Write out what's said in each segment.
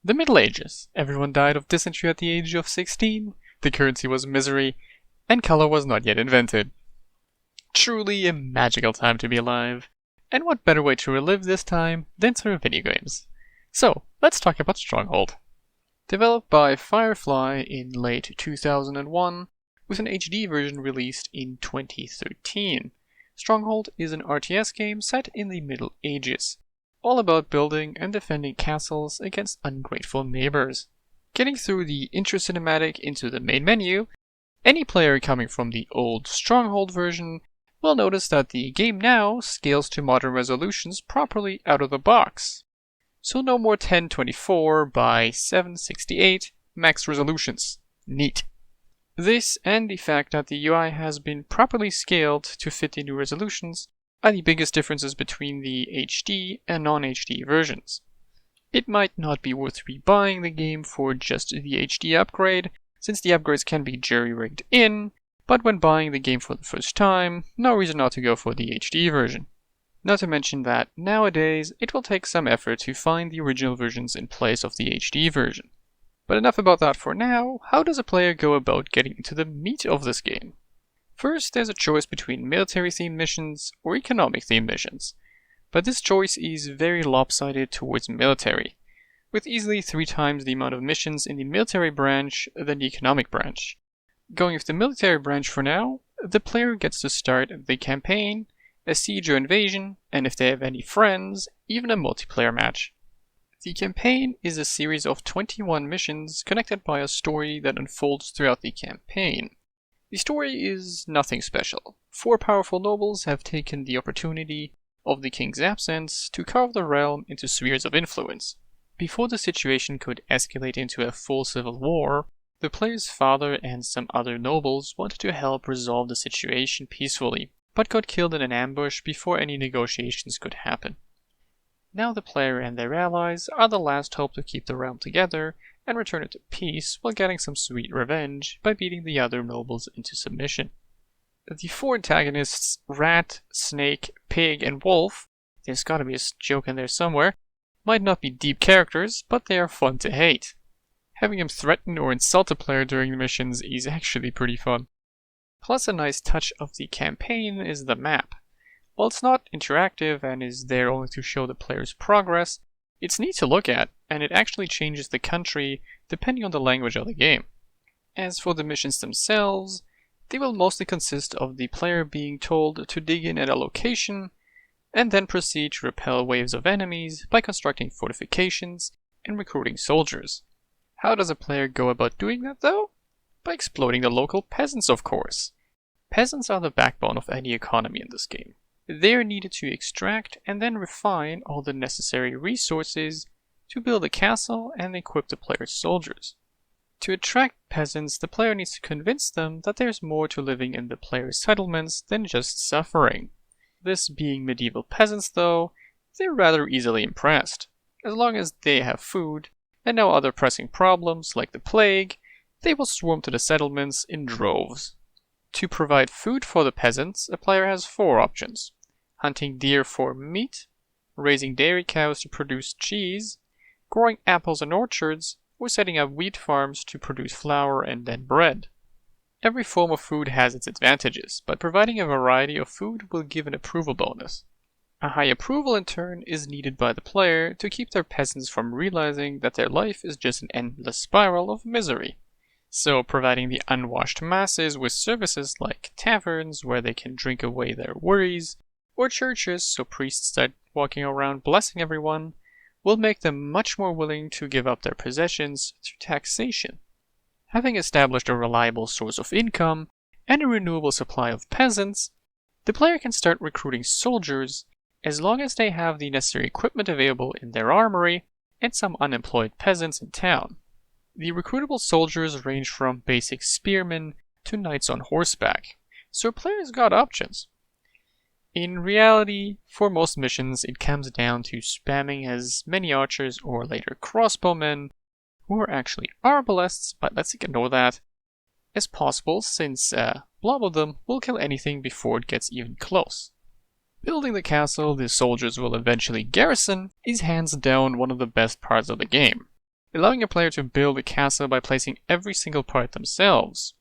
The Middle Ages. Everyone died of dysentery at the age of 16, the currency was misery, and color was not yet invented. Truly a magical time to be alive. And what better way to relive this time than through video games? So, let's talk about Stronghold. Developed by Firefly in late 2001, with an HD version released in 2013. Stronghold is an RTS game set in the Middle Ages, all about building and defending castles against ungrateful neighbors. Getting through the intro cinematic into the main menu, any player coming from the old Stronghold version will notice that the game now scales to modern resolutions properly out of the box. So no more 1024 by 768 max resolutions. Neat. This and the fact that the UI has been properly scaled to fit the new resolutions are the biggest differences between the HD and non-HD versions. It might not be worth rebuying the game for just the HD upgrade, since the upgrades can be jury-rigged in, but when buying the game for the first time, no reason not to go for the HD version. Not to mention that, nowadays, it will take some effort to find the original versions in place of the HD version. But enough about that for now. How does a player go about getting into the meat of this game? First, there's a choice between military-themed missions or economic-themed missions, but this choice is very lopsided towards military, with easily 3 times the amount of missions in the military branch than the economic branch. Going with the military branch for now, the player gets to start the campaign, a siege or invasion, and if they have any friends, even a multiplayer match. The campaign is a series of 21 missions connected by a story that unfolds throughout the campaign. The story is nothing special. 4 powerful nobles have taken the opportunity of the king's absence to carve the realm into spheres of influence. Before the situation could escalate into a full civil war, the player's father and some other nobles wanted to help resolve the situation peacefully, but got killed in an ambush before any negotiations could happen. Now the player and their allies are the last hope to keep the realm together and return it to peace while getting some sweet revenge by beating the other nobles into submission. The 4 antagonists, Rat, Snake, Pig, and Wolf, there's gotta be a joke in there somewhere, might not be deep characters, but they are fun to hate. Having them threaten or insult a player during the missions is actually pretty fun. Plus, a nice touch of the campaign is the map. While it's not interactive and is there only to show the player's progress, it's neat to look at, and it actually changes the country depending on the language of the game. As for the missions themselves, they will mostly consist of the player being told to dig in at a location, and then proceed to repel waves of enemies by constructing fortifications and recruiting soldiers. How does a player go about doing that though? By exploiting the local peasants, of course. Peasants are the backbone of any economy in this game. They are needed to extract and then refine all the necessary resources to build a castle and equip the player's soldiers. To attract peasants, the player needs to convince them that there's more to living in the player's settlements than just suffering. This being medieval peasants though, they're rather easily impressed. As long as they have food and no other pressing problems like the plague, they will swarm to the settlements in droves. To provide food for the peasants, a player has 4 options: hunting deer for meat, raising dairy cows to produce cheese, growing apples in orchards, or setting up wheat farms to produce flour and then bread. Every form of food has its advantages, but providing a variety of food will give an approval bonus. A high approval in turn is needed by the player to keep their peasants from realizing that their life is just an endless spiral of misery. So providing the unwashed masses with services like taverns where they can drink away their worries, or churches so priests start walking around blessing everyone, will make them much more willing to give up their possessions through taxation. Having established a reliable source of income and a renewable supply of peasants, the player can start recruiting soldiers as long as they have the necessary equipment available in their armory and some unemployed peasants in town. The recruitable soldiers range from basic spearmen to knights on horseback, so players got options. In reality, for most missions, it comes down to spamming as many archers or later crossbowmen, who are actually arbalists, but let's ignore that, as possible since a blob of them will kill anything before it gets even close. Building the castle the soldiers will eventually garrison is hands down one of the best parts of the game. allowing a player to build a castle by placing every single part themselves,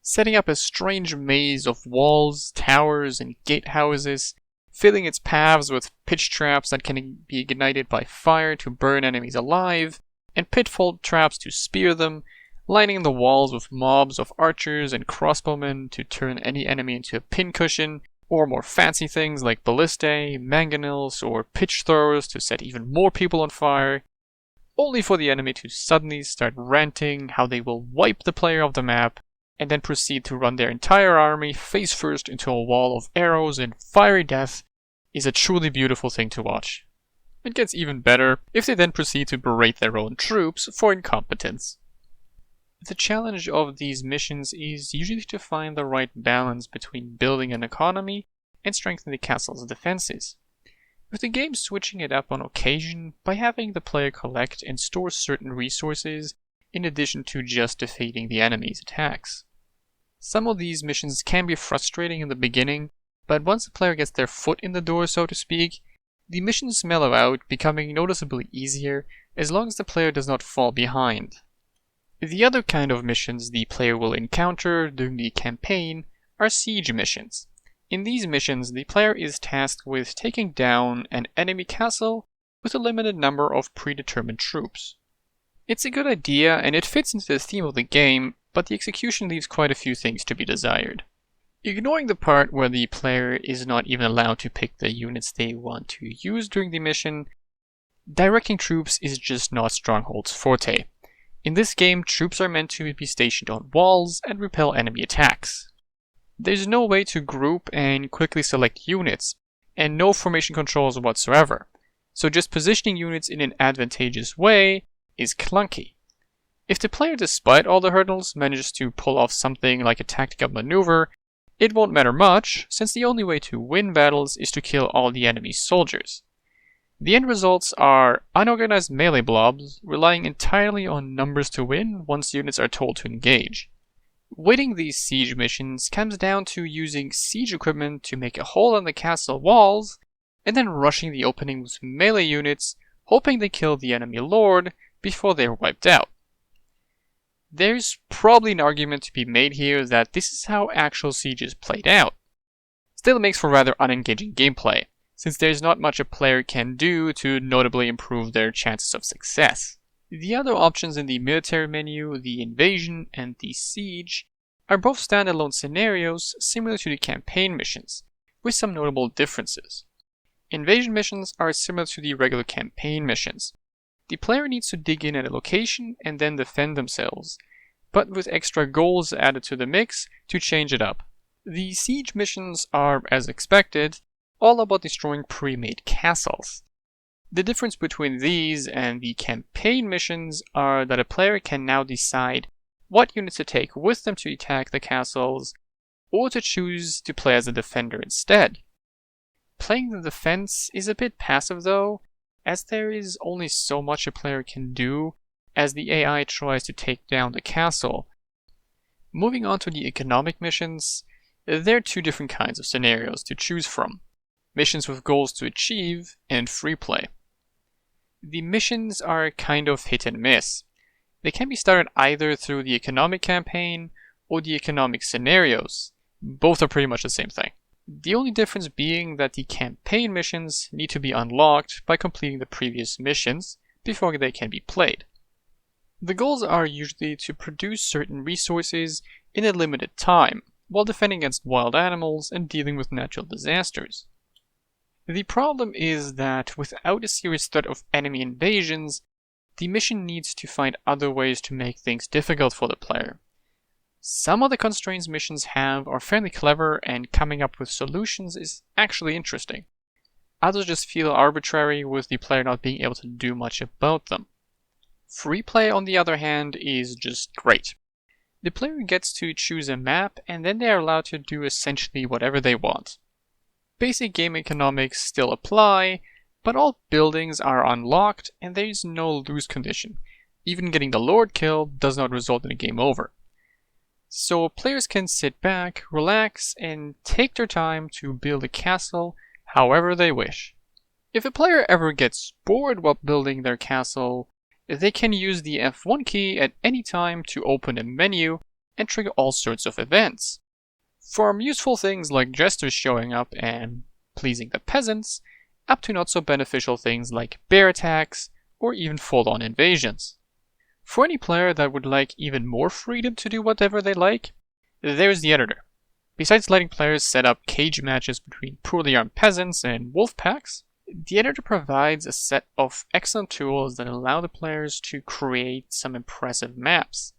setting up a strange maze of walls, towers, and gatehouses, filling its paths with pitch traps that can be ignited by fire to burn enemies alive, and pitfall traps to spear them, lining the walls with mobs of archers and crossbowmen to turn any enemy into a pincushion, or more fancy things like ballistae, mangonels, or pitch throwers to set even more people on fire, only for the enemy to suddenly start ranting how they will wipe the player off the map, and then proceed to run their entire army face first into a wall of arrows and fiery death, is a truly beautiful thing to watch. It gets even better if they then proceed to berate their own troops for incompetence. The challenge of these missions is usually to find the right balance between building an economy and strengthening the castle's defenses, with the game switching it up on occasion by having the player collect and store certain resources in addition to just defeating the enemy's attacks. Some of these missions can be frustrating in the beginning, but once the player gets their foot in the door, so to speak, the missions mellow out, becoming noticeably easier as long as the player does not fall behind. The other kind of missions the player will encounter during the campaign are siege missions. In these missions, the player is tasked with taking down an enemy castle with a limited number of predetermined troops. It's a good idea and it fits into the theme of the game, but the execution leaves quite a few things to be desired. Ignoring the part where the player is not even allowed to pick the units they want to use during the mission, directing troops is just not Stronghold's forte. In this game, troops are meant to be stationed on walls and repel enemy attacks. There's no way to group and quickly select units, and no formation controls whatsoever, so just positioning units in an advantageous way is clunky. If the player, despite all the hurdles, manages to pull off something like a tactical maneuver, it won't matter much, since the only way to win battles is to kill all the enemy's soldiers. The end results are unorganized melee blobs, relying entirely on numbers to win once units are told to engage. Winning these siege missions comes down to using siege equipment to make a hole in the castle walls, and then rushing the opening with melee units, hoping they kill the enemy lord before they are wiped out. There's probably an argument to be made here that this is how actual sieges played out. Still, it makes for rather unengaging gameplay, since there's not much a player can do to notably improve their chances of success. The other options in the military menu, the invasion and the siege, are both standalone scenarios similar to the campaign missions, with some notable differences. Invasion missions are similar to the regular campaign missions. The player needs to dig in at a location and then defend themselves, but with extra goals added to the mix to change it up. The siege missions are, as expected, all about destroying pre-made castles. The difference between these and the campaign missions are that a player can now decide what units to take with them to attack the castles, or to choose to play as a defender instead. Playing the defense is a bit passive though, as there is only so much a player can do as the AI tries to take down the castle. Moving on to the economic missions, there are two different kinds of scenarios to choose from: missions with goals to achieve, and free play. The missions are kind of hit and miss. They can be started either through the economic campaign or the economic scenarios. Both are pretty much the same thing. The only difference being that the campaign missions need to be unlocked by completing the previous missions before they can be played. The goals are usually to produce certain resources in a limited time, while defending against wild animals and dealing with natural disasters. The problem is that without a serious threat of enemy invasions, the mission needs to find other ways to make things difficult for the player. Some of the constraints missions have are fairly clever, and coming up with solutions is actually interesting. Others just feel arbitrary, with the player not being able to do much about them. Free play, on the other hand, is just great. The player gets to choose a map, and then they are allowed to do essentially whatever they want. Basic game economics still apply, but all buildings are unlocked and there is no lose condition. Even getting the Lord killed does not result in a game over. So players can sit back, relax, and take their time to build a castle however they wish. If a player ever gets bored while building their castle, They can use the F1 key at any time to open a menu and trigger all sorts of events. From useful things like jesters showing up and pleasing the peasants, up to not so beneficial things like bear attacks or even full-on invasions. For any player that would like even more freedom to do whatever they like, there's the editor. Besides letting players set up cage matches between poorly armed peasants and wolf packs, the editor provides a set of excellent tools that allow the players to create some impressive maps.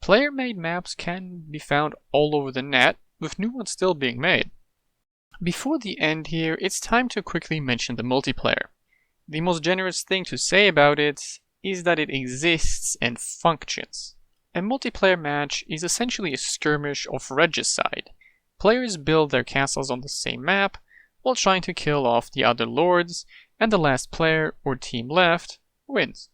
Player-made maps can be found all over the net, with new ones still being made. Before the end here, it's time to quickly mention the multiplayer. The most generous thing to say about it is that it exists and functions. A multiplayer match is essentially a skirmish of regicide. Players build their castles on the same map, while trying to kill off the other lords, and the last player or team left wins.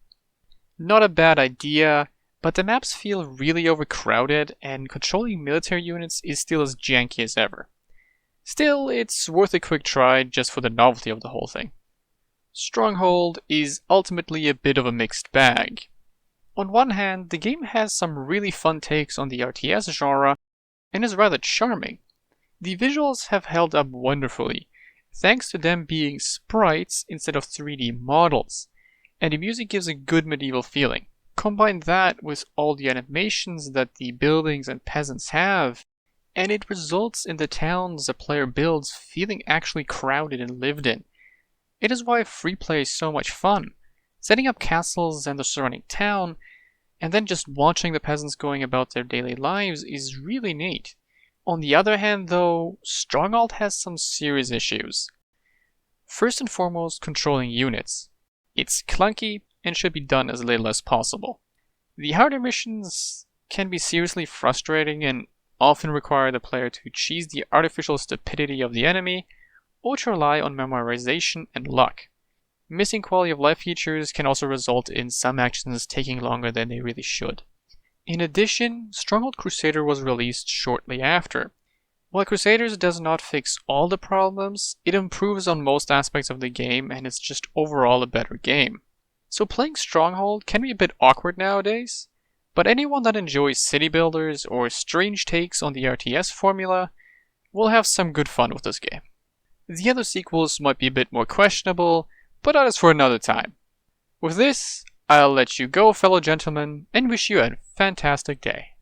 Not a bad idea, but the maps feel really overcrowded and controlling military units is still as janky as ever. Still, it's worth a quick try just for the novelty of the whole thing. Stronghold is ultimately a bit of a mixed bag. On one hand, the game has some really fun takes on the RTS genre and is rather charming. The visuals have held up wonderfully, thanks to them being sprites instead of 3D models, and the music gives a good medieval feeling. Combine that with all the animations that the buildings and peasants have, and it results in the towns the player builds feeling actually crowded and lived in. It is why free play is so much fun, setting up castles and the surrounding town, and then just watching the peasants going about their daily lives is really neat. On the other hand though, Stronghold has some serious issues. First and foremost, controlling units. It's clunky and should be done as little as possible. The harder missions can be seriously frustrating and often require the player to cheese the artificial stupidity of the enemy or to rely on memorization and luck. Missing quality of life features can also result in some actions taking longer than they really should. In addition, Stronghold Crusader was released shortly after. While Crusaders does not fix all the problems, it improves on most aspects of the game and is just overall a better game. So playing Stronghold can be a bit awkward nowadays, but anyone that enjoys city builders or strange takes on the RTS formula will have some good fun with this game. The other sequels might be a bit more questionable, but that is for another time. With this, I'll let you go, fellow gentlemen, and wish you a fantastic day.